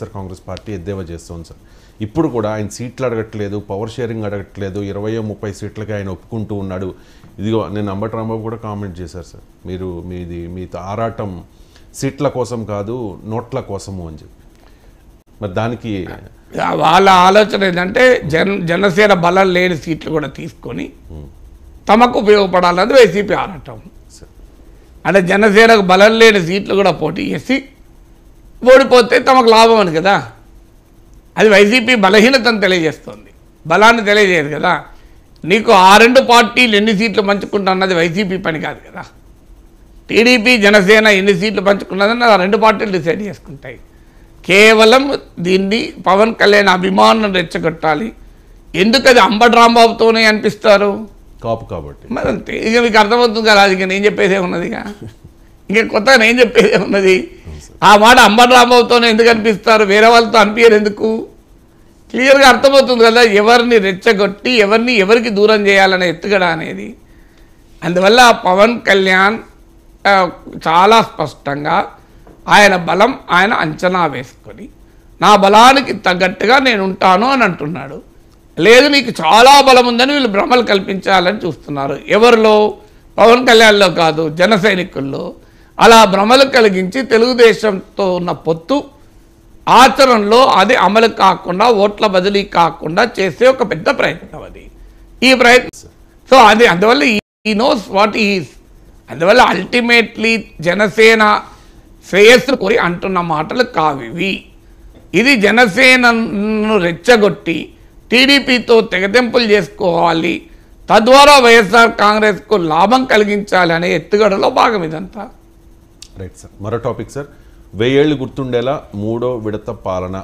YSR Congress party ఎద్దేవా చేస్తుంది sir. ఇప్పుడు కూడా ఆయన సీట్లు అడగట్లేదు, పవర్ షేరింగ్ అడగట్లేదు, 20-30 సీట్లకి ఆయన ఒప్పుకుంటూ ఉన్నాడు. ఇదిగో నేను అంబటి రాంబాబు కూడా కామెంట్ చేశారు సార్, మీ ఆరాటం సీట్ల కోసం కాదు నోట్ల కోసము అని చెప్పి. మరి దానికి వాళ్ళ ఆలోచన ఏంటంటే జనసేన బలం లేని సీట్లు కూడా తీసుకొని తమకు ఉపయోగపడాలన్నది వైసీపీ ఆరాటం. అంటే జనసేనకు బలం లేని సీట్లు కూడా పోటీ చేసి ఓడిపోతే తమకు లాభం అని కదా. అది వైసీపీ బలహీనతను తెలియజేస్తుంది, బలాన్ని తెలియజేయదు కదా. నీకు ఆ రెండు పార్టీలు ఎన్ని సీట్లు పంచుకుంటా అన్నది వైసీపీ పని కాదు కదా. టీడీపీ జనసేన ఎన్ని సీట్లు పంచుకున్నదని ఆ రెండు పార్టీలు డిసైడ్ చేసుకుంటాయి. కేవలం దీన్ని పవన్ కళ్యాణ్ అభిమానం రెచ్చగొట్టాలి. ఎందుకు అది అంబటి రాంబాబుతోనే అనిపిస్తారు కాపు కాబట్టి. మరి అంతే, ఇక మీకు అర్థమవుతుంది కదా. ఇక నేను చెప్పేదే ఉన్నదిగా, ఇంకా కొత్తగా నేను చెప్పేదే ఉన్నది. ఆ మాట అంబటి రాంబాబుతోనే ఎందుకు అనిపిస్తారు, వేరే వాళ్ళతో అనిపించరు ఎందుకు? క్లియర్గా అర్థమవుతుంది కదా ఎవరిని రెచ్చగొట్టి ఎవరికి దూరం చేయాలనే ఎత్తుగడ అనేది. అందువల్ల పవన్ కళ్యాణ్ చాలా స్పష్టంగా ఆయన బలం ఆయన అంచనా వేసుకొని నా బలానికి తగ్గట్టుగా నేను ఉంటాను అని అంటున్నాడు. లేదు నీకు చాలా బలం ఉందని వీళ్ళు భ్రమలు కల్పించాలని చూస్తున్నారు. ఎవరిలో? పవన్ కళ్యాణ్లో కాదు, జన సైనికుల్లో. అలా భ్రమలు కలిగించి తెలుగుదేశంతో ఉన్న పొత్తు ఆచరణలో అది అమలు కాకుండా, ఓట్ల బదిలీ కాకుండా చేసే ఒక పెద్ద ప్రయత్నం అది. ఈ ప్రయత్నం సో అది అందువల్ల ఈ నోస్ వాట్ ఈస్. అందువల్ల అల్టిమేట్లీ జనసేన శ్రేయస్సు కోరి అంటున్న మాటలు కావివి. ఇది జనసేనను రెచ్చగొట్టి టీడీపీతో తెగదెంపులు చేసుకోవాలి, తద్వారా వైఎస్ఆర్ కాంగ్రెస్కు లాభం కలిగించాలి అనే ఎత్తుగడలో భాగం ఇదంతా. Right sir. మరో టాపిక్ సార్, 1000 ఏళ్ళు గుర్తుండేలా 3వ విడత పాలన